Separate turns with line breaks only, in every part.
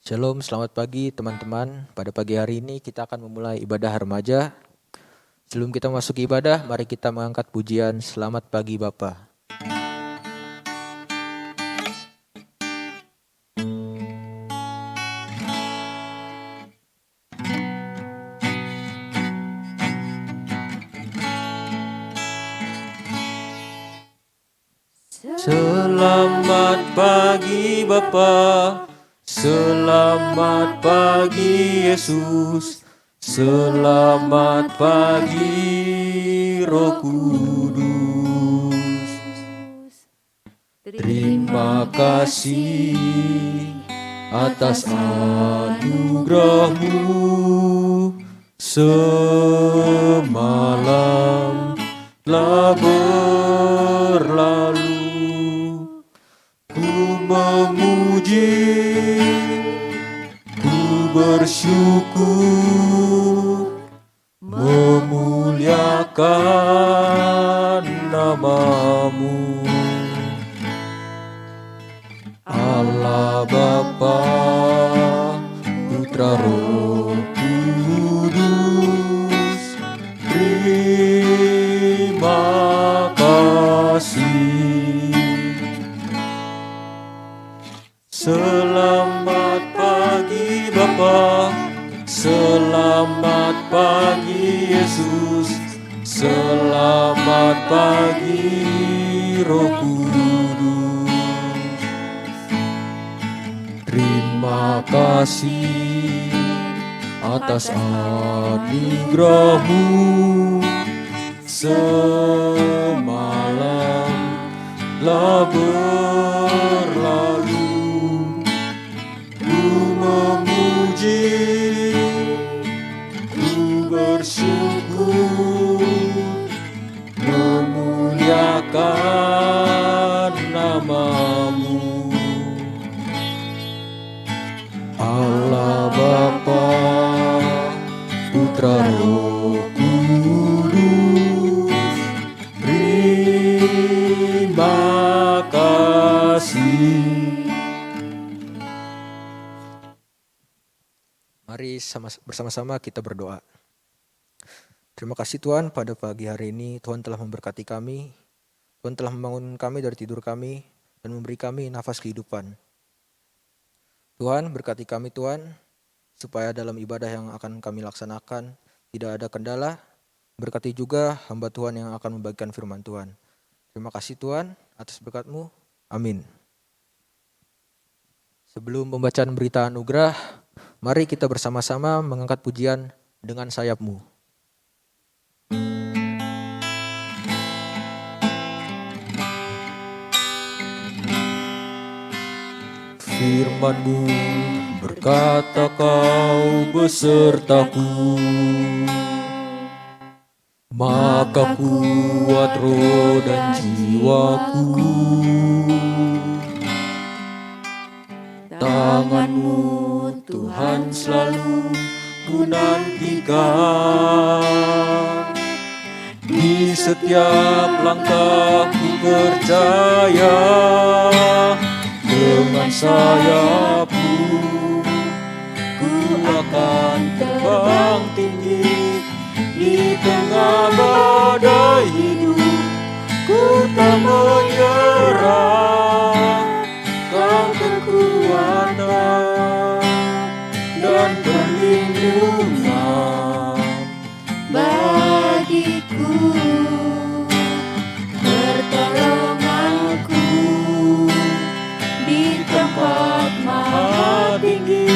Shalom, selamat pagi teman-teman. Pada pagi hari ini kita akan memulai ibadah remaja. Sebelum kita masuk ibadah, mari kita mengangkat pujian Selamat Pagi Bapa. Selamat pagi Bapa. Selamat pagi Yesus, selamat pagi Roh Kudus. Terima kasih atas anugerah-Mu. Semalam telah berlalu, ku memuji, bersyukur, memuliakan nama-Mu. Allah Bapa, Putra Roh Kudus, terima kasih. Selamat pagi Bapa, selamat pagi Yesus, selamat pagi Roh Kudus. Terima kasih atas anugerah-Mu. Semalam telah berlalu, ku memuji, ku bersyukur, memuliakan nama-Mu. Allah Bapa, Putra Roh Kudus, terima kasih. Mari bersama-sama kita berdoa. Terima kasih Tuhan, pada pagi hari ini Tuhan telah memberkati kami. Tuhan telah membangun kami dari tidur kami dan memberi kami nafas kehidupan. Tuhan, berkati kami Tuhan, supaya dalam ibadah yang akan kami laksanakan tidak ada kendala. Berkati juga hamba Tuhan yang akan membagikan firman Tuhan. Terima kasih Tuhan atas berkat-Mu. Amin. Sebelum pembacaan berita anugerah, mari kita bersama-sama mengangkat pujian dengan sayap-Mu. Firman-Mu berkata, Kau besertaku, maka kuat roh dan jiwaku. Tangan-Mu Tuhan selalu ku nantikan, di setiap langkah ku percaya. Dengan sayap-Mu ku akan terbang tinggi, di tengah badai hidup ku tak menyerah. Kau kekuatan dan perlindungan bagiku, pertolonganku di tempat maha tinggi.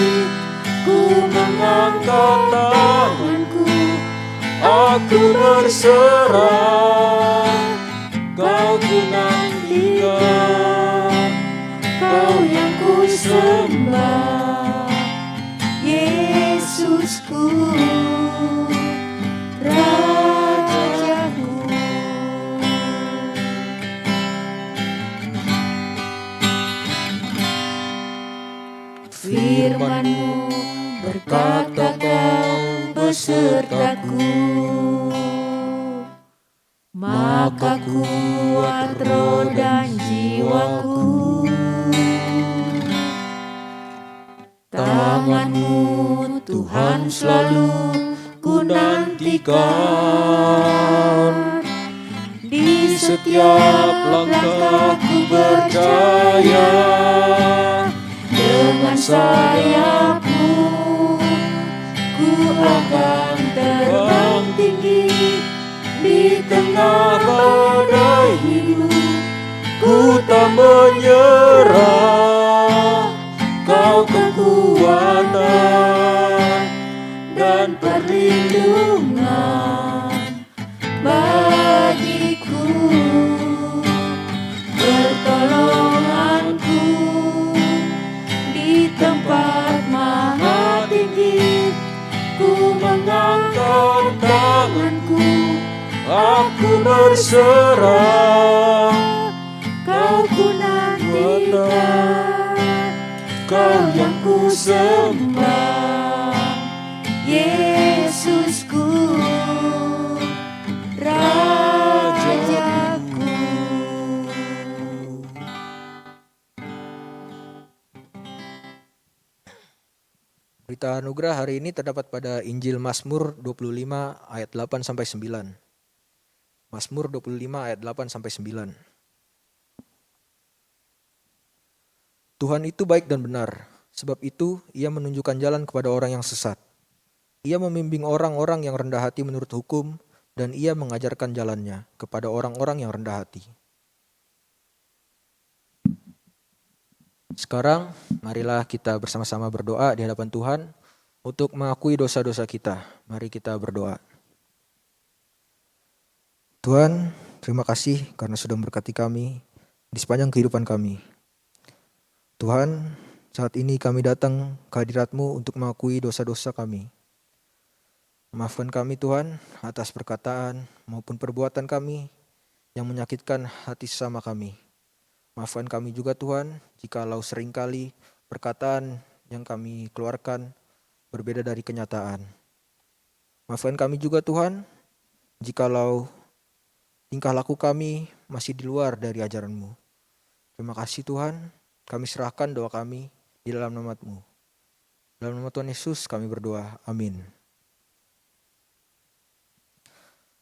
Ku mengangkat tanganku, aku berserah. Kau ku nantikan, Kau yang ku sembah, Yesusku, Rajaku. Firman-Mu berkata, Kau besertaku, maka kuat roh dan jiwaku.
Tuhan selalu ku nantikan. Di setiap langkahku percaya, dengan sayapmu ku akan terbang tinggi. Di tengah badai hidup ku tak menyerah. Kau kekuatan dan perlindungan bagiku, pertolonganku di tempat maha tinggi. Ku mengangkat tanganku, aku berserah. Kau ku nantikan, Kau yang ku sembah, Yesusku, Rajaku.
Berita anugerah hari ini terdapat pada Injil Mazmur 25 ayat 8 sampai 9. Mazmur 25 ayat 8 sampai 9. Tuhan itu baik dan benar, sebab itu Ia menunjukkan jalan kepada orang yang sesat. Ia membimbing orang-orang yang rendah hati menurut hukum, dan Ia mengajarkan jalannya kepada orang-orang yang rendah hati. Sekarang, marilah kita bersama-sama berdoa di hadapan Tuhan untuk mengakui dosa-dosa kita. Mari kita berdoa. Tuhan, terima kasih karena sudah memberkati kami di sepanjang kehidupan kami. Tuhan, saat ini kami datang ke hadirat-Mu untuk mengakui dosa-dosa kami. Maafkan kami Tuhan atas perkataan maupun perbuatan kami yang menyakitkan hati sesama kami. Maafkan kami juga Tuhan jikalau seringkali perkataan yang kami keluarkan berbeda dari kenyataan. Maafkan kami juga Tuhan jikalau tingkah laku kami masih di luar dari ajaran-Mu. Terima kasih Tuhan, kami serahkan doa kami di dalam nama-Mu. Dalam nama Tuhan Yesus kami berdoa, amin.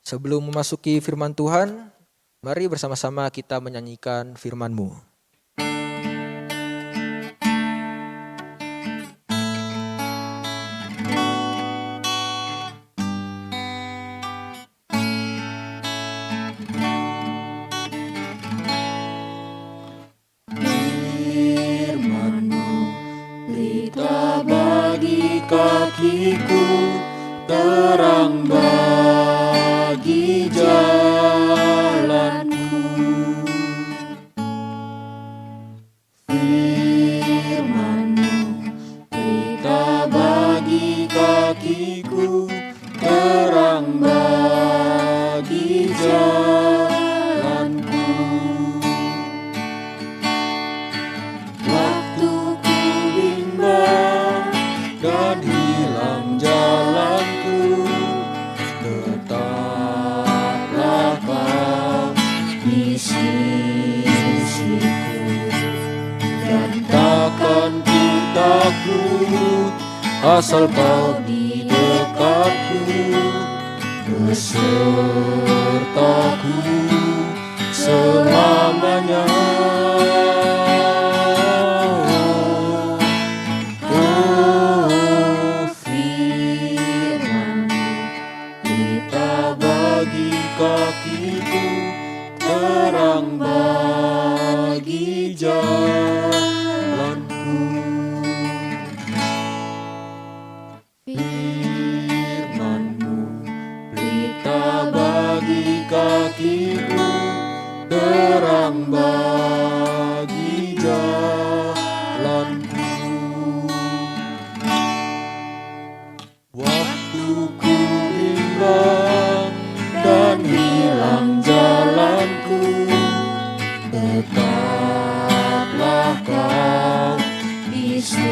Sebelum memasuki firman Tuhan, mari bersama-sama kita menyanyikan firman-Mu.
Kakiku terang bagi jalanku. Firman-Mu berita bagi kakiku, terang bagi jalanku. Waktu ku bimbang dan hilang jalanku, tetaplah Kau di sisiku, dan takkan ku takut asal Kau di dekatku, besertaku selamanya. Kakiku terang bagi jalanku. Firman-Mu berita bagi kakiku, terang bagi jalanku. Waktu ku bimbang dan hilang jalanku, tetaplah Kau di sisiku,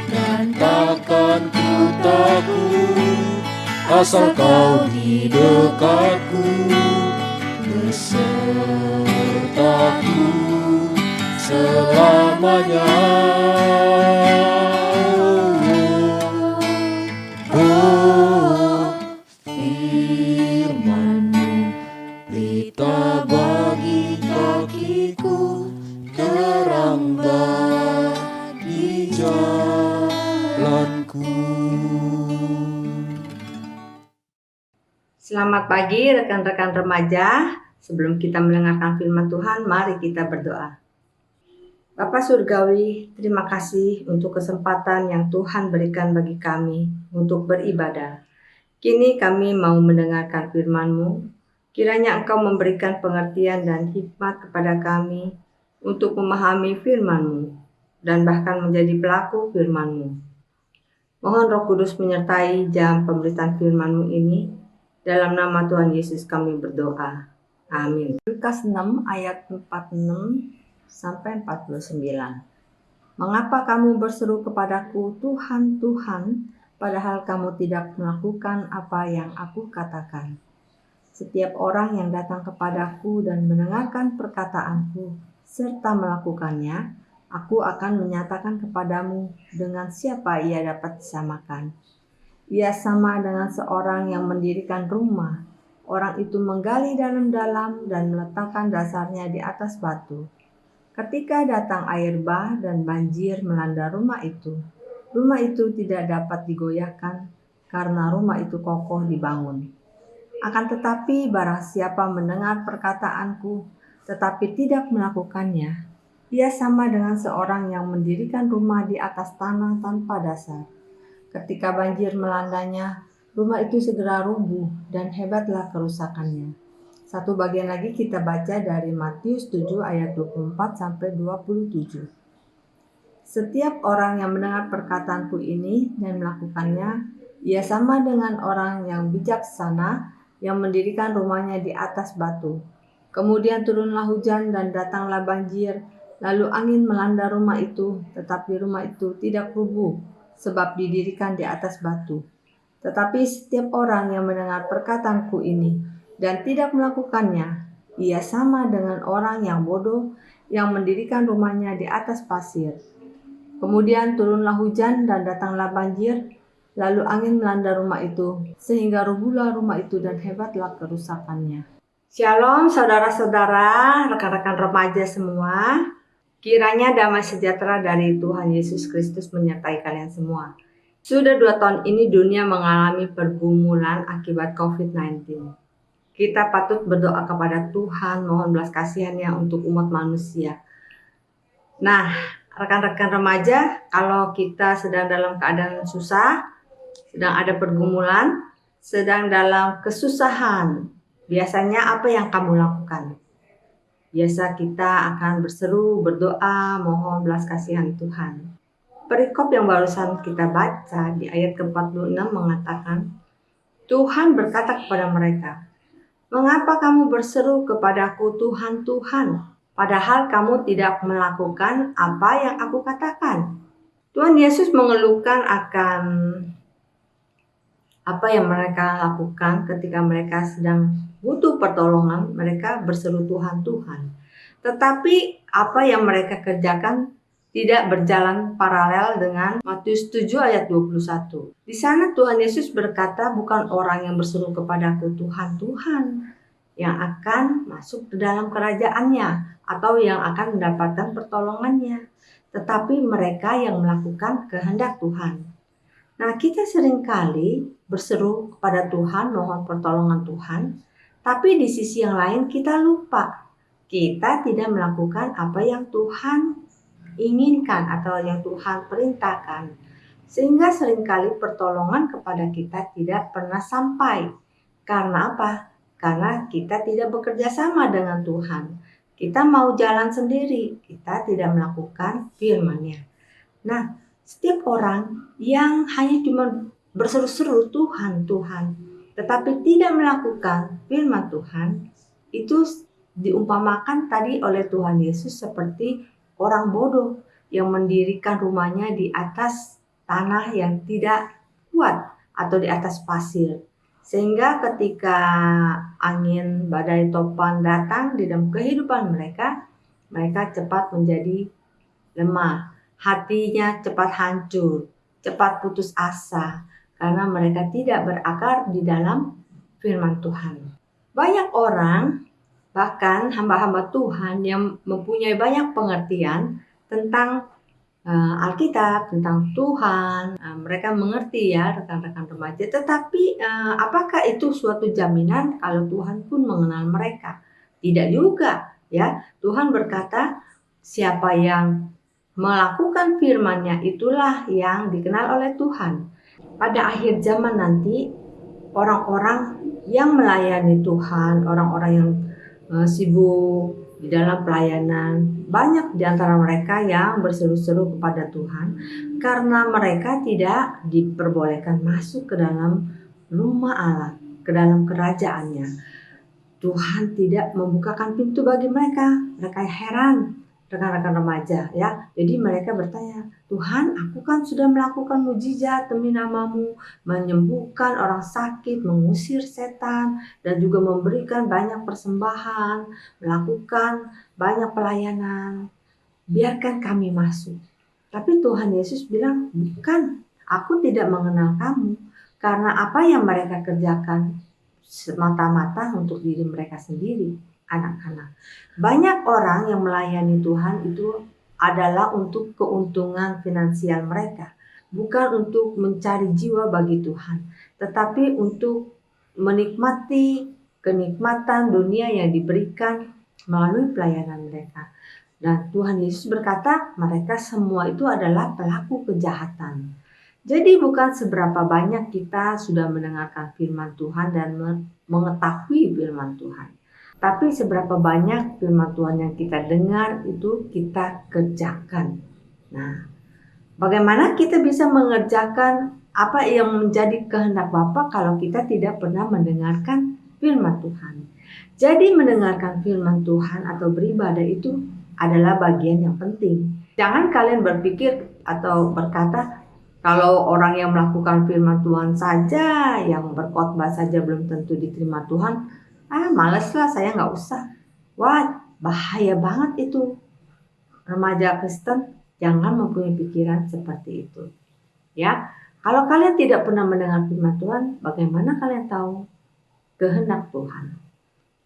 dan takkan ku takut asal Kau di dekatku, besertaku selamanya. bagi jalanku.
Selamat pagi rekan-rekan remaja. Sebelum kita mendengarkan firman Tuhan, mari kita berdoa. Bapa Surgawi, terima kasih untuk kesempatan yang Tuhan berikan bagi kami untuk beribadah. Kini kami mau mendengarkan firman-Mu. Kiranya Engkau memberikan pengertian dan hikmat kepada kami untuk memahami firman-Mu dan bahkan menjadi pelaku firman-Mu. Mohon Roh Kudus menyertai jam pemberitaan firman-Mu ini. Dalam nama Tuhan Yesus kami berdoa. Amin. Lukas 6 ayat 46 sampai 49. Mengapa kamu berseru kepadaku, Tuhan, Tuhan, padahal kamu tidak melakukan apa yang aku katakan? Setiap orang yang datang kepadaku dan mendengarkan perkataanku serta melakukannya, aku akan menyatakan kepadamu dengan siapa ia dapat disamakan. Ia sama dengan seorang yang mendirikan rumah. Orang itu menggali dalam-dalam dan meletakkan dasarnya di atas batu. Ketika datang air bah dan banjir melanda rumah itu tidak dapat digoyahkan karena rumah itu kokoh dibangun. Akan tetapi barang siapa mendengar perkataanku tetapi tidak melakukannya, ia sama dengan seorang yang mendirikan rumah di atas tanah tanpa dasar. Ketika banjir melandanya, rumah itu segera rubuh dan hebatlah kerusakannya. Satu bagian lagi kita baca dari Matius 7 ayat 24 sampai 27. Setiap orang yang mendengar perkataanku ini dan melakukannya, ia sama dengan orang yang bijaksana yang mendirikan rumahnya di atas batu. Kemudian turunlah hujan dan datanglah banjir, lalu angin melanda rumah itu, tetapi rumah itu tidak rubuh, sebab didirikan di atas batu. Tetapi setiap orang yang mendengar perkataanku ini dan tidak melakukannya, ia sama dengan orang yang bodoh yang mendirikan rumahnya di atas pasir. Kemudian turunlah hujan dan datanglah banjir, lalu angin melanda rumah itu, sehingga rubuhlah rumah itu dan hebatlah kerusakannya. Shalom saudara-saudara, rekan-rekan remaja semua. Kiranya damai sejahtera dari Tuhan Yesus Kristus menyertai kalian semua. Sudah 2 tahun ini dunia mengalami pergumulan akibat COVID-19. Kita patut berdoa kepada Tuhan, mohon belas kasihan-Nya untuk umat manusia. Nah, rekan-rekan remaja, kalau kita sedang dalam keadaan susah, sedang ada pergumulan, sedang dalam kesusahan, biasanya apa yang kamu lakukan? Biasa kita akan berseru, berdoa, mohon belas kasihan Tuhan. Perikop yang barusan kita baca di ayat ke-46 mengatakan, Tuhan berkata kepada mereka, mengapa kamu berseru kepadaku Tuhan, Tuhan, padahal kamu tidak melakukan apa yang aku katakan? Tuhan Yesus mengeluhkan akan apa yang mereka lakukan ketika mereka sedang butuh pertolongan, mereka berseru Tuhan, Tuhan. Tetapi apa yang mereka kerjakan tidak berjalan paralel dengan Matius 7 ayat 21. Di sana Tuhan Yesus berkata, bukan orang yang berseru kepadaku Tuhan, Tuhan yang akan masuk ke dalam kerajaannya atau yang akan mendapatkan pertolongannya, tetapi mereka yang melakukan kehendak Tuhan. Nah, kita seringkali berseru kepada Tuhan, mohon pertolongan Tuhan, tapi di sisi yang lain kita lupa. Kita tidak melakukan apa yang Tuhan inginkan atau yang Tuhan perintahkan. Sehingga seringkali pertolongan kepada kita tidak pernah sampai. Karena apa? Karena kita tidak bekerja sama dengan Tuhan. Kita mau jalan sendiri, kita tidak melakukan firman-Nya. Nah, setiap orang yang hanya cuma berseru-seru Tuhan, Tuhan, tetapi tidak melakukan firman Tuhan, itu diumpamakan tadi oleh Tuhan Yesus seperti orang bodoh yang mendirikan rumahnya di atas tanah yang tidak kuat atau di atas pasir. Sehingga ketika angin, badai, topan datang di dalam kehidupan mereka, mereka cepat menjadi lemah. Hatinya cepat hancur, cepat putus asa, karena mereka tidak berakar di dalam firman Tuhan. Banyak orang, bahkan hamba-hamba Tuhan yang mempunyai banyak pengertian, tentang Alkitab, tentang Tuhan. Mereka mengerti ya rekan-rekan remaja, tetapi apakah itu suatu jaminan kalau Tuhan pun mengenal mereka? Tidak juga ya. Tuhan berkata, siapa yang melakukan firman-Nya itulah yang dikenal oleh Tuhan. Pada akhir zaman nanti, orang-orang yang melayani Tuhan, orang-orang yang sibuk di dalam pelayanan, banyak di antara mereka yang berseru-seru kepada Tuhan karena mereka tidak diperbolehkan masuk ke dalam rumah Allah, ke dalam kerajaannya. Tuhan tidak membukakan pintu bagi mereka. Mereka heran, rekan-rekan remaja ya. Jadi mereka bertanya, Tuhan, aku kan sudah melakukan mujizat demi nama-Mu, menyembuhkan orang sakit, mengusir setan, dan juga memberikan banyak persembahan, melakukan banyak pelayanan. Biarkan kami masuk. Tapi Tuhan Yesus bilang, bukan, aku tidak mengenal kamu, karena apa yang mereka kerjakan semata-mata untuk diri mereka sendiri, anak-anak. Banyak orang yang melayani Tuhan itu adalah untuk keuntungan finansial mereka, bukan untuk mencari jiwa bagi Tuhan, tetapi untuk menikmati kenikmatan dunia yang diberikan melalui pelayanan mereka. Dan Tuhan Yesus berkata, mereka semua itu adalah pelaku kejahatan. Jadi bukan seberapa banyak kita sudah mendengarkan firman Tuhan dan mengetahui firman Tuhan, tapi seberapa banyak firman Tuhan yang kita dengar itu kita kerjakan. Nah, bagaimana kita bisa mengerjakan apa yang menjadi kehendak Bapa kalau kita tidak pernah mendengarkan firman Tuhan? Jadi mendengarkan firman Tuhan atau beribadah itu adalah bagian yang penting. Jangan kalian berpikir atau berkata, kalau orang yang melakukan firman Tuhan saja, yang berkhotbah saja belum tentu diterima Tuhan, males lah, saya nggak usah. Wah, bahaya banget itu. Remaja Kristen jangan mempunyai pikiran seperti itu. Ya, kalau kalian tidak pernah mendengar firman Tuhan, bagaimana kalian tahu kehendak Tuhan?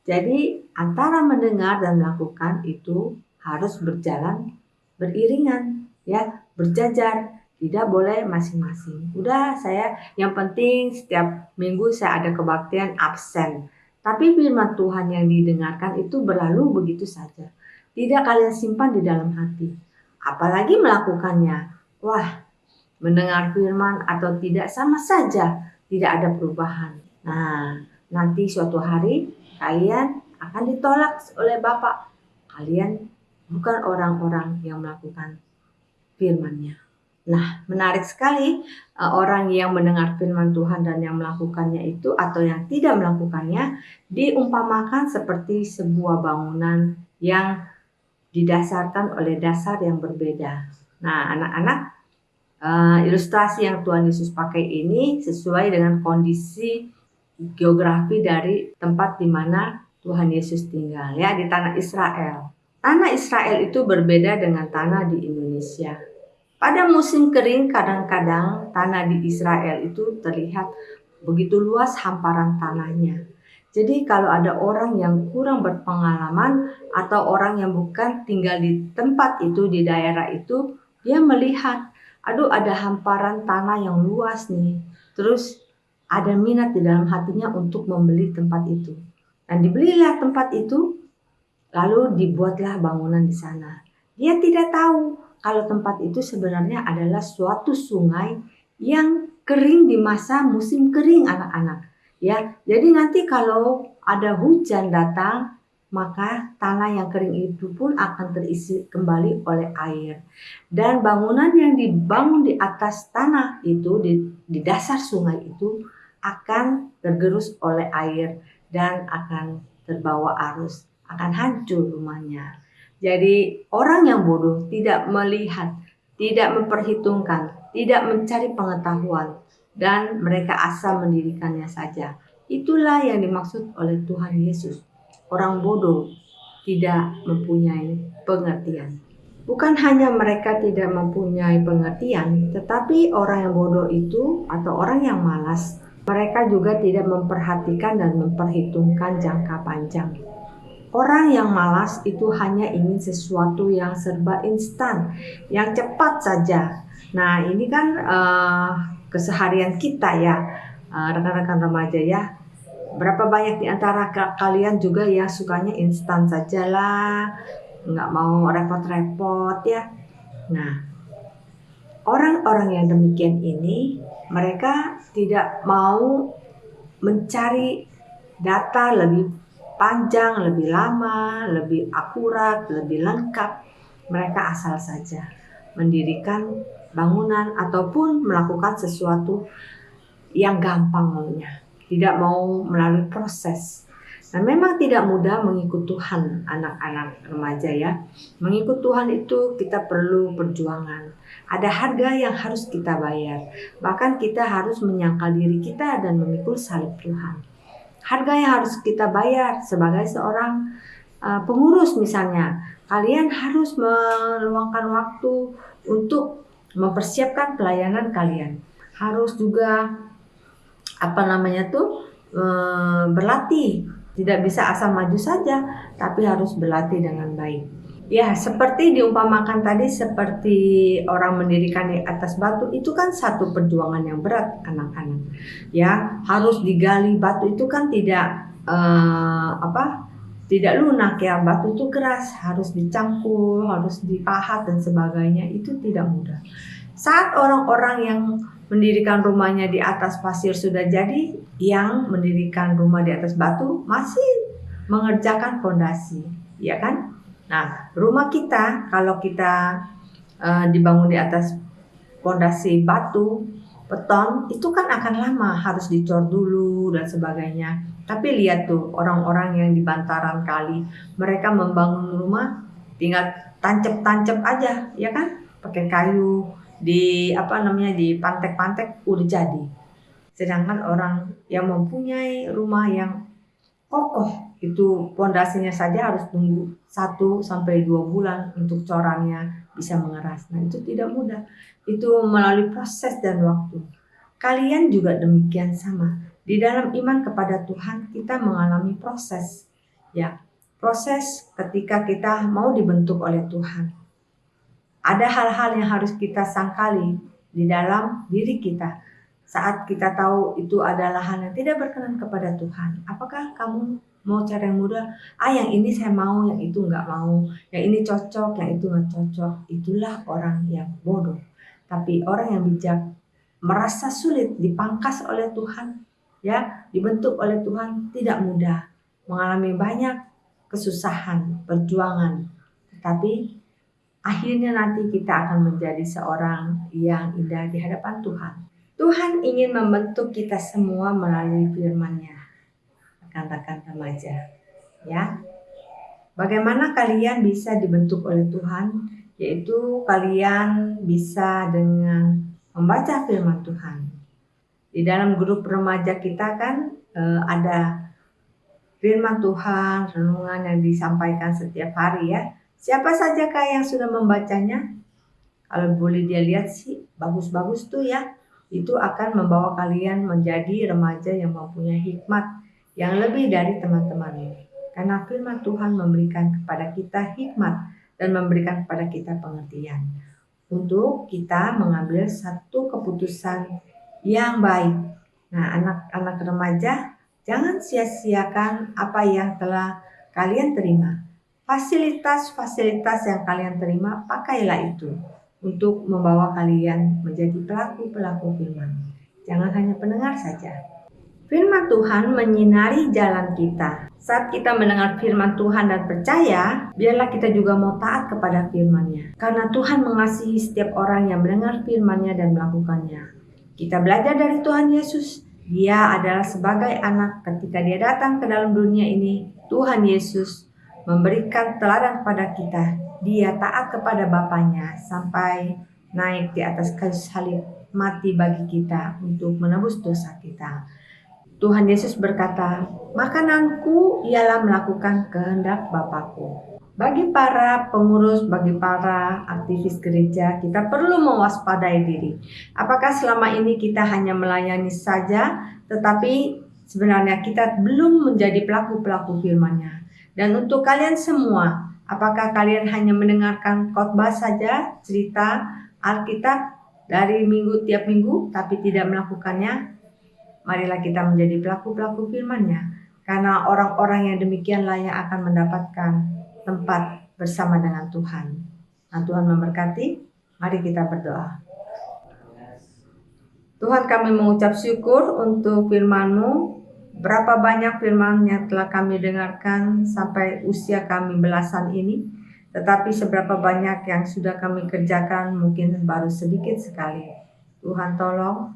Jadi antara mendengar dan melakukan itu harus berjalan beriringan, ya, berjajar. Tidak boleh masing-masing. Udah, saya yang penting setiap minggu saya ada kebaktian absen. Tapi firman Tuhan yang didengarkan itu berlalu begitu saja. Tidak kalian simpan di dalam hati. Apalagi melakukannya. Wah, mendengar firman atau tidak sama saja. Tidak ada perubahan. Nah, nanti suatu hari kalian akan ditolak oleh Bapak. Kalian bukan orang-orang yang melakukan firman-Nya. Nah, menarik sekali orang yang mendengar firman Tuhan dan yang melakukannya itu atau yang tidak melakukannya diumpamakan seperti sebuah bangunan yang didasarkan oleh dasar yang berbeda. Nah, anak-anak, ilustrasi yang Tuhan Yesus pakai ini sesuai dengan kondisi geografi dari tempat di mana Tuhan Yesus tinggal, ya, di tanah Israel. Tanah Israel itu berbeda dengan tanah di Indonesia. Pada musim kering kadang-kadang tanah di Israel itu terlihat begitu luas hamparan tanahnya. Jadi kalau ada orang yang kurang berpengalaman atau orang yang bukan tinggal di tempat itu, di daerah itu, dia melihat, aduh ada hamparan tanah yang luas nih. Terus ada minat di dalam hatinya untuk membeli tempat itu. Dan dibelilah tempat itu, lalu dibuatlah bangunan di sana. Dia tidak tahu kalau tempat itu sebenarnya adalah suatu sungai yang kering di masa musim kering, anak-anak. Ya, jadi nanti kalau ada hujan datang, maka tanah yang kering itu pun akan terisi kembali oleh air. Dan bangunan yang dibangun di atas tanah itu, di dasar sungai itu, akan tergerus oleh air dan akan terbawa arus, akan hancur rumahnya. Jadi orang yang bodoh tidak melihat, tidak memperhitungkan, tidak mencari pengetahuan, dan mereka asal mendirikannya saja. Itulah yang dimaksud oleh Tuhan Yesus. Orang bodoh tidak mempunyai pengertian. Bukan hanya mereka tidak mempunyai pengertian, tetapi orang yang bodoh itu atau orang yang malas, mereka juga tidak memperhatikan dan memperhitungkan jangka panjang. Orang yang malas itu hanya ingin sesuatu yang serba instan, yang cepat saja. Nah, ini kan keseharian kita ya, rekan-rekan remaja ya. Berapa banyak di antara kalian juga yang sukanya instan saja lah, nggak mau repot-repot ya. Nah, orang-orang yang demikian ini, mereka tidak mau mencari data lebih panjang, lebih lama, lebih akurat, lebih lengkap. Mereka asal saja mendirikan bangunan ataupun melakukan sesuatu yang gampang maunya, tidak mau melalui proses. Nah, memang tidak mudah mengikut Tuhan, anak-anak remaja ya. Mengikut Tuhan itu kita perlu perjuangan. Ada harga yang harus kita bayar. Bahkan kita harus menyangkal diri kita dan memikul salib Tuhan. Harga yang harus kita bayar sebagai seorang pengurus misalnya. Kalian harus meluangkan waktu untuk mempersiapkan pelayanan kalian. Harus juga berlatih. Tidak bisa asal maju saja, tapi harus berlatih dengan baik. Ya, seperti diumpamakan tadi, seperti orang mendirikan di atas batu, itu kan satu perjuangan yang berat, anak-anak. Ya, harus digali batu itu kan tidak lunak ya. Batu itu keras, harus dicangkul, harus dipahat dan sebagainya. Itu tidak mudah. Saat orang-orang yang mendirikan rumahnya di atas pasir sudah jadi, yang mendirikan rumah di atas batu masih mengerjakan fondasi, ya kan? Nah, rumah kita kalau kita dibangun di atas fondasi batu, beton, itu kan akan lama, harus dicor dulu dan sebagainya. Tapi lihat tuh orang-orang yang di bantaran kali, mereka membangun rumah tinggal tancap-tancap aja, ya kan? Pakai kayu di pantek-pantek udah jadi. Sedangkan orang yang mempunyai rumah yang kokoh itu pondasinya saja harus tunggu 1 sampai 2 bulan untuk corannya bisa mengeras. Nah, itu tidak mudah. Itu melalui proses dan waktu. Kalian juga demikian sama. Di dalam iman kepada Tuhan kita mengalami proses. Ya, proses ketika kita mau dibentuk oleh Tuhan. Ada hal-hal yang harus kita sangkali di dalam diri kita. Saat kita tahu itu adalah hal yang tidak berkenan kepada Tuhan. Apakah kamu mau cara yang mudah? Yang ini saya mau, yang itu nggak mau. Yang ini cocok, yang itu nggak cocok. Itulah orang yang bodoh. Tapi orang yang bijak merasa sulit dipangkas oleh Tuhan, ya, dibentuk oleh Tuhan tidak mudah. Mengalami banyak kesusahan, perjuangan. Tetapi akhirnya nanti kita akan menjadi seorang yang indah di hadapan Tuhan. Tuhan ingin membentuk kita semua melalui firman-Nya, rekan-rekan remaja. Ya, bagaimana kalian bisa dibentuk oleh Tuhan? Yaitu kalian bisa dengan membaca firman Tuhan. Di dalam grup remaja kita kan ada firman Tuhan, renungan yang disampaikan setiap hari ya. Siapa sajakah yang sudah membacanya? Kalau boleh dia lihat sih, bagus-bagus tuh ya. Itu akan membawa kalian menjadi remaja yang mempunyai hikmat yang lebih dari teman-temannya. Karena firman Tuhan memberikan kepada kita hikmat dan memberikan kepada kita pengertian. Untuk kita mengambil satu keputusan yang baik. Nah, anak-anak remaja, jangan sia-siakan apa yang telah kalian terima. Fasilitas-fasilitas yang kalian terima, pakailah itu untuk membawa kalian menjadi pelaku-pelaku firman. Jangan hanya pendengar saja. Firman Tuhan menyinari jalan kita. Saat kita mendengar firman Tuhan dan percaya, biarlah kita juga mau taat kepada firman-Nya. Karena Tuhan mengasihi setiap orang yang mendengar firman-Nya dan melakukannya. Kita belajar dari Tuhan Yesus. Dia adalah sebagai anak ketika dia datang ke dalam dunia ini. Tuhan Yesus memberikan teladan kepada kita. Dia taat kepada Bapaknya sampai naik di atas kayu salib, mati bagi kita untuk menebus dosa kita. Tuhan Yesus berkata, makananku ialah melakukan kehendak Bapakku. Bagi para pengurus, bagi para aktivis gereja, kita perlu mewaspadai diri. Apakah selama ini kita hanya melayani saja, tetapi sebenarnya kita belum menjadi pelaku-pelaku firman-Nya. Dan untuk kalian semua, apakah kalian hanya mendengarkan khotbah saja, cerita Alkitab dari tiap minggu, tapi tidak melakukannya? Marilah kita menjadi pelaku-pelaku firman-Nya, karena orang-orang yang demikianlah yang akan mendapatkan tempat bersama dengan Tuhan. Nah, Tuhan memberkati. Mari kita berdoa. Tuhan, kami mengucap syukur untuk firman-Mu. Berapa banyak firman yang telah kami dengarkan sampai usia kami belasan ini, tetapi seberapa banyak yang sudah kami kerjakan mungkin baru sedikit sekali. Tuhan tolong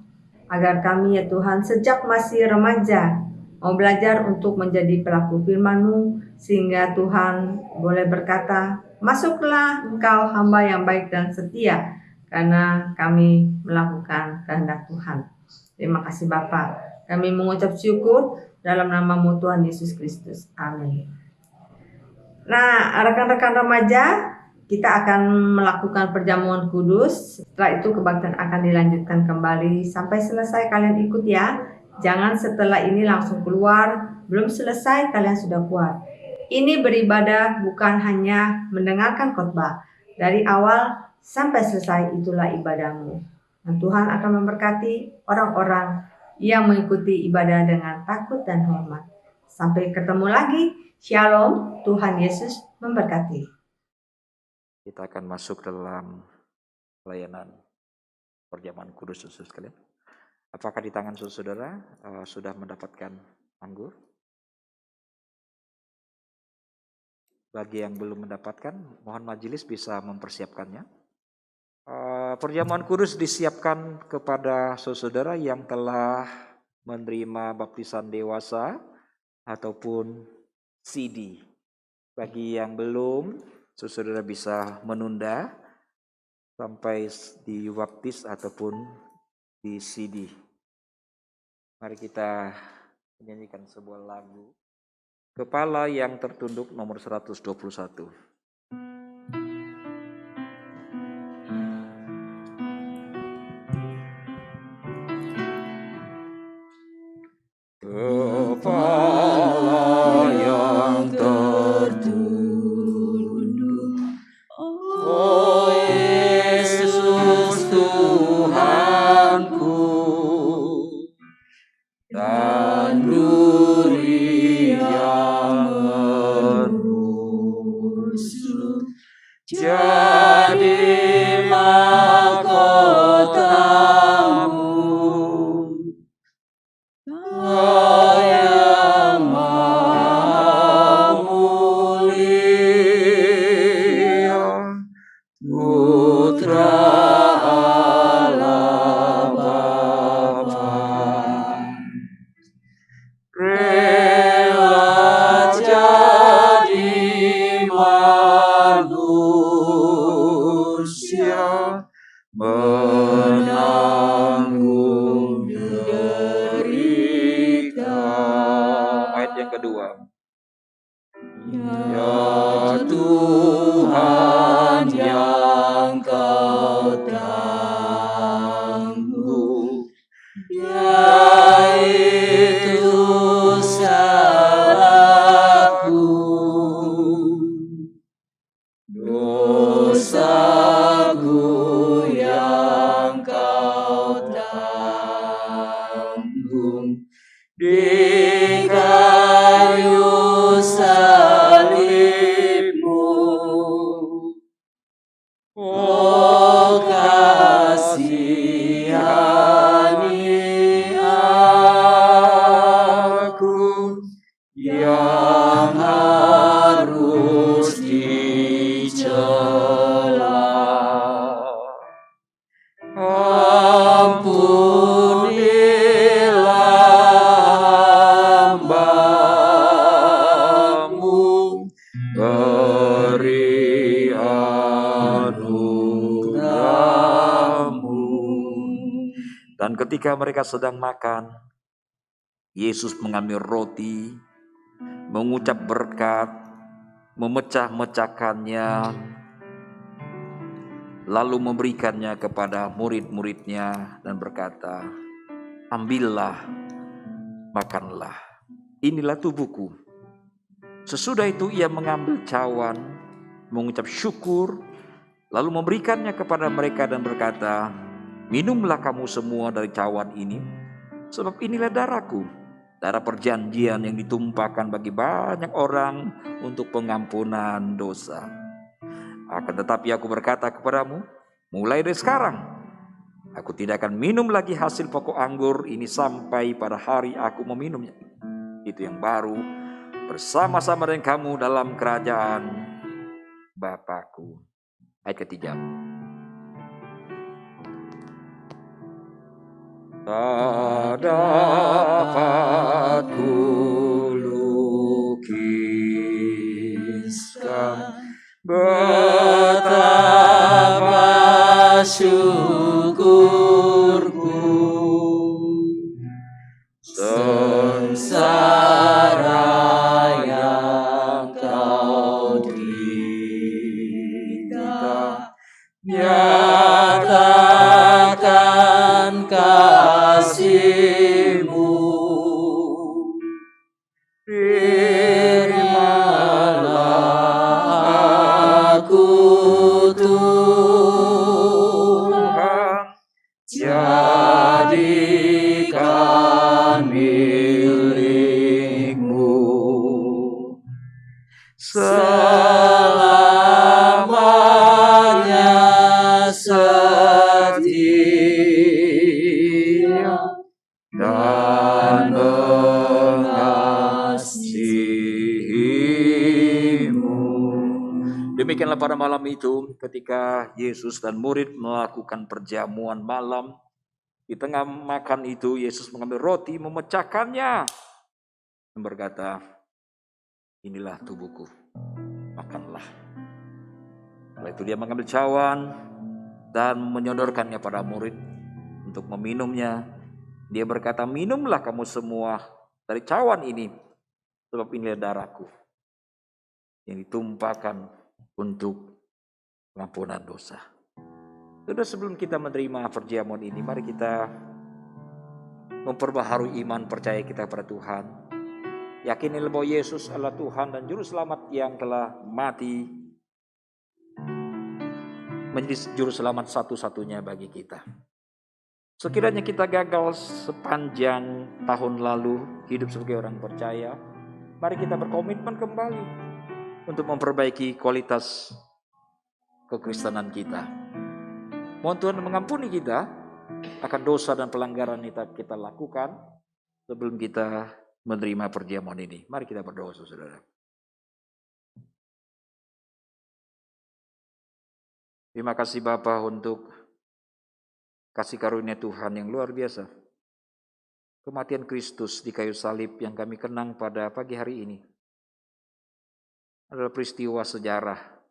agar kami ya Tuhan sejak masih remaja mau belajar untuk menjadi pelaku firman-Mu, sehingga Tuhan boleh berkata, masuklah engkau hamba yang baik dan setia, karena kami melakukan kehendak Tuhan. Terima kasih Bapa. Kami mengucap syukur dalam nama-Mu Tuhan Yesus Kristus. Amin. Nah, rekan-rekan remaja, kita akan melakukan perjamuan kudus. Setelah itu kebaktian akan dilanjutkan kembali sampai selesai. Kalian ikut ya. Jangan setelah ini langsung keluar. Belum selesai kalian sudah keluar. Ini beribadah bukan hanya mendengarkan khotbah. Dari awal sampai selesai itulah ibadahmu. Dan Tuhan akan memberkati orang-orang yang mengikuti ibadah dengan takut dan hormat. Sampai ketemu lagi. Shalom. Tuhan Yesus memberkati.
Kita akan masuk dalam pelayanan perjamuan kudus saudara sekalian. Apakah di tangan saudara sudah mendapatkan anggur? Bagi yang belum mendapatkan, mohon majelis bisa mempersiapkannya. Perjamuan kudus disiapkan kepada saudara yang telah menerima baptisan dewasa ataupun CD. Bagi yang belum, saudara bisa menunda sampai dibaptis ataupun di CD. Mari kita menyanyikan sebuah lagu Kepala yang Tertunduk nomor 121.
Kepala yang tertunduk, oh Yesus Tuhanku, dan duri yang menusuk jadi mahkotamu. Kau yang maha mulia, Putra Allah Bapa, rela jadi manusia, menanggung derita.
Ayat yang kedua.
Ya Tuhan yang Kau tangguh, yaitu salahku, dosaku yang Kau tanggung di kayu salibmu. Oh kasihani aku yang harus dicela. Ampunilah hamba-Mu, beri anugerah-Mu.
Dan ketika mereka sedang makan, Yesus mengambil roti, mengucap berkat, memecah-mecahkannya, lalu memberikannya kepada murid-muridnya dan berkata, ambillah, makanlah. Inilah tubuhku. Sesudah itu ia mengambil cawan, mengucap syukur, lalu memberikannya kepada mereka dan berkata, "Minumlah kamu semua dari cawan ini, sebab inilah darahku, darah perjanjian yang ditumpahkan bagi banyak orang untuk pengampunan dosa. Akan tetapi aku berkata kepadamu, mulai dari sekarang, aku tidak akan minum lagi hasil pokok anggur ini sampai pada hari aku meminumnya. Itu yang baru bersama-sama dengan kamu dalam kerajaan Bapakku." Ayat ketiga. Tak dapat kulukiskan betapa syukurku, sengsara yang kau derita, nyatakan kasih-Mu. Terimalah aku Tuhan, jadikan milik-Mu selamanya setia dan mengasihi-Mu. Demikianlah pada malam itu ketika Yesus dan murid melakukan perjamuan malam. Di tengah makan itu Yesus mengambil roti, memecahkannya dan berkata, "Inilah tubuhku, makanlah." Setelah itu dia mengambil cawan dan menyodorkannya pada murid untuk meminumnya. Dia berkata, "Minumlah kamu semua dari cawan ini, sebab inilah darahku yang ditumpahkan untuk pengampunan dosa." Sudah, sebelum kita menerima perjamuan ini, mari kita memperbaharui iman percaya kita kepada Tuhan. Yakinilah bahwa Yesus adalah Tuhan dan Juru Selamat yang telah mati menjadi Juru Selamat satu-satunya bagi kita. Sekiranya kita gagal sepanjang tahun lalu hidup sebagai orang percaya, mari kita berkomitmen kembali untuk memperbaiki kualitas kekristenan kita. Mohon Tuhan mengampuni kita akan dosa dan pelanggaran yang kita lakukan sebelum kita menerima perjamuan ini. Mari kita berdoa, saudara. Terima kasih Bapa untuk kasih karunia Tuhan yang luar biasa. Kematian Kristus di kayu salib yang kami kenang pada pagi hari ini adalah peristiwa sejarah.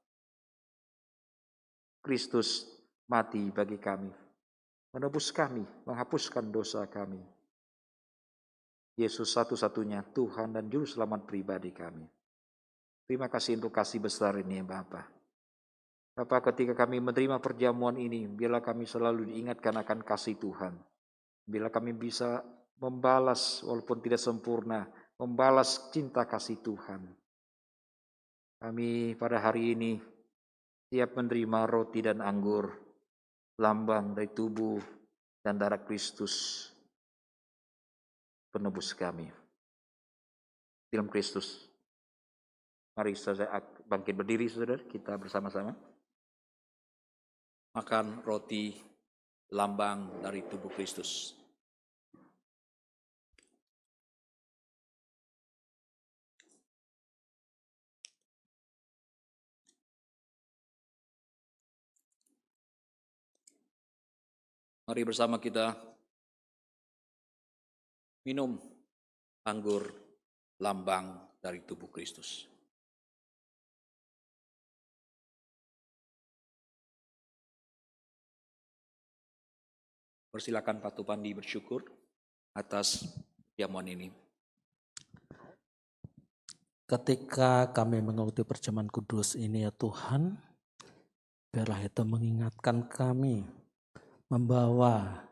Kristus mati bagi kami, menebus kami, menghapuskan dosa kami. Yesus satu-satunya Tuhan dan Juru Selamat pribadi kami. Terima kasih untuk kasih besar ini, Bapa. Bapa, ketika kami menerima perjamuan ini, biarlah kami selalu diingatkan akan kasih Tuhan. Bila kami bisa membalas, walaupun tidak sempurna, membalas cinta kasih Tuhan. Kami pada hari ini siap menerima roti dan anggur, lambang dari tubuh dan darah Kristus, penebus kami. Dalam Kristus. Mari saya bangkit berdiri, saudara, kita bersama-sama makan roti lambang dari tubuh Kristus. Mari bersama kita minum anggur lambang dari tubuh Kristus. Persilakan Pak Tupandi bersyukur atas perjamuan ini.
Ketika kami mengikuti perjamuan kudus ini ya Tuhan, biarlah itu mengingatkan kami, membawa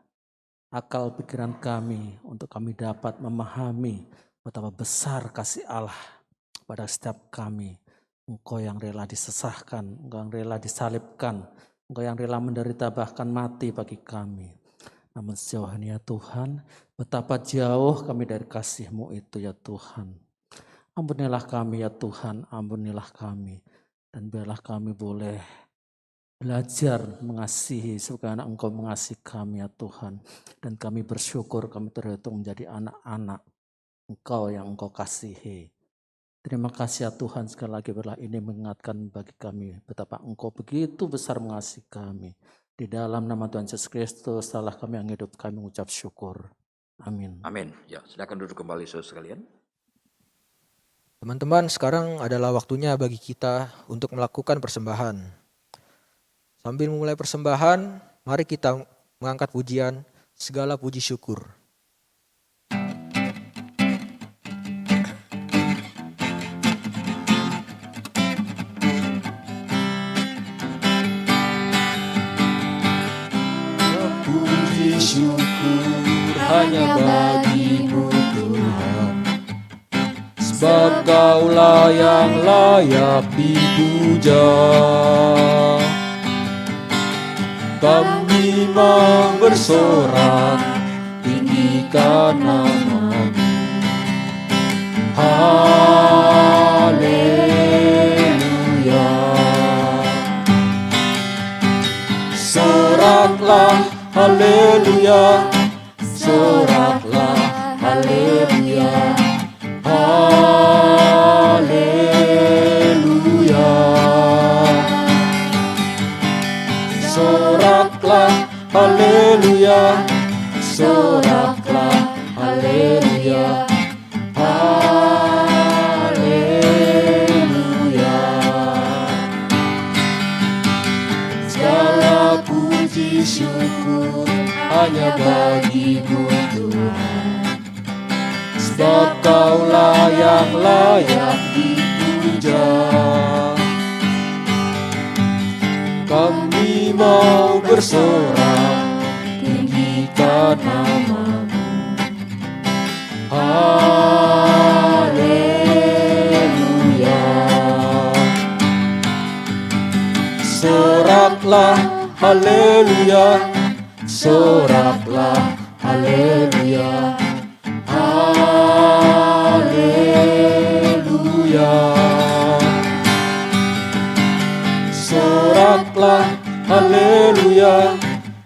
akal pikiran kami untuk kami dapat memahami betapa besar kasih Allah, kepada setiap kami. Engkau yang rela disesahkan, Engkau yang rela disalibkan, Engkau yang rela menderita bahkan mati bagi kami. Namun sejauh ini ya Tuhan, betapa jauh kami dari kasih-Mu itu ya Tuhan. Ampunilah kami ya Tuhan, ampunilah kami. Dan biarlah kami boleh belajar mengasihi sebagaimana Engkau mengasihi kami ya Tuhan. Dan kami bersyukur kami terhitung menjadi anak-anak Engkau yang Engkau kasihi. Terima kasih ya Tuhan, sekali lagi biarlah ini mengingatkan bagi kami betapa Engkau begitu besar mengasihi kami. Di dalam nama Tuhan Yesus Kristus, salah kami yang hidup, kami mengucap syukur. Amin.
Amin. Ya, silakan duduk kembali saudara sekalian.
Teman-teman, sekarang adalah waktunya bagi kita untuk melakukan persembahan. Sambil memulai persembahan, mari kita mengangkat pujian, segala puji syukur.
Puji syukur hanya bagi-Mu Tuhan, sebab Kaulah yang layak dipuja. Kami mau bersorak, tinggikan nama-Mu. Haleluya. Soraklah, haleluya. Soraklah, haleluya. Haleluya. Soraklah, haleluya. Soraklah, haleluya. Haleluya. Segala puji syukur hanya bagi-Mu Tuhan, sebab Kaulah yang layak dipuja. Kami mau bersorak, tinggikan nama-Mu. Haleluya. Soraklah, haleluya. Soraklah, haleluya. Haleluya. Soraklah, haleluya.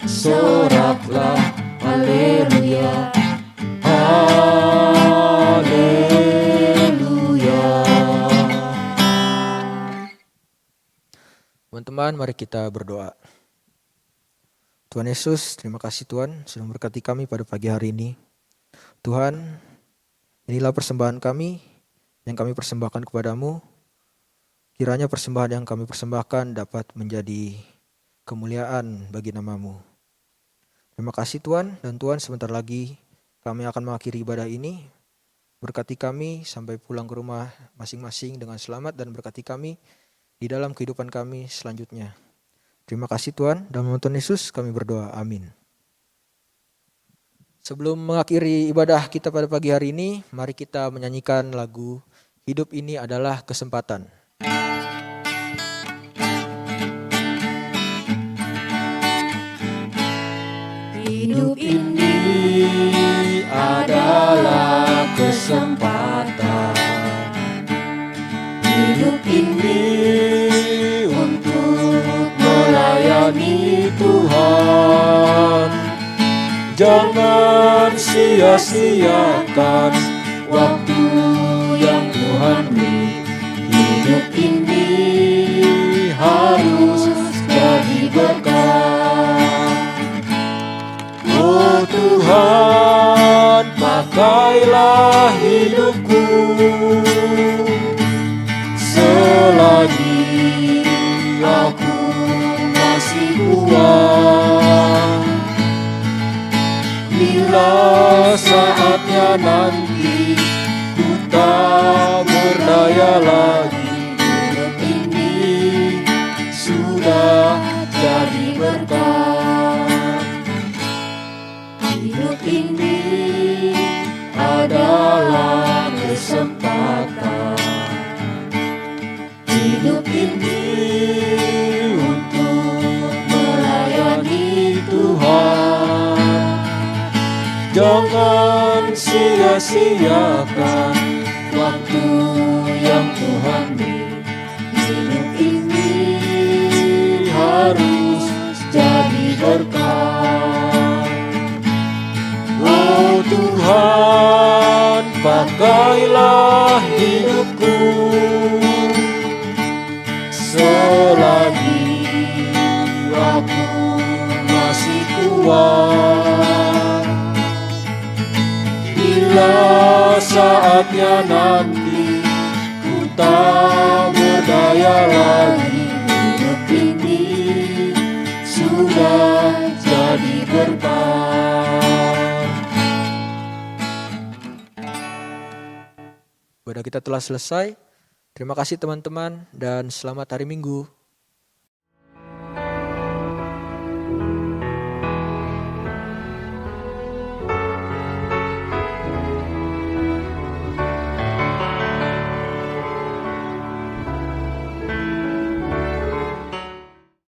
Soraklah, haleluya. Haleluya.
Teman-teman, mari kita berdoa. Tuhan Yesus, terima kasih Tuhan sudah memberkati kami pada pagi hari ini. Tuhan, inilah persembahan kami yang kami persembahkan kepadamu. Kiranya persembahan yang kami persembahkan dapat menjadi kemuliaan bagi nama-Mu. Terima kasih Tuhan, dan Tuhan sebentar lagi kami akan mengakhiri ibadah ini. Berkati kami sampai pulang ke rumah masing-masing dengan selamat dan berkati kami di dalam kehidupan kami selanjutnya. Terima kasih Tuhan, dalam nama Tuhan Yesus kami berdoa, amin. Sebelum mengakhiri ibadah kita pada pagi hari ini, mari kita menyanyikan lagu Hidup Ini Adalah Kesempatan.
Hidup ini adalah kesempatan. Hidup ini untuk melayani Tuhan. Jangan sia-siakan waktu yang Tuhan beri. Hidup ini harus jadi berkat. Oh Tuhan, pakailah hidupku selagi aku masih kuat. Bila saatnya nanti ku tak berdaya lagi, hidup ini sudah jadi berkat. Hidup ini adalah kesempatan. Jangan sia-siakan waktu yang Tuhan beri. Hidup ini harus jadi berkat. Oh Tuhan, pakailah hidupku selagi aku masih kuat. Bila saatnya nanti ku tak berdaya lagi, hidup ini sudah jadi berkat.
Ibadah kita telah selesai. Terima kasih teman-teman dan selamat hari Minggu.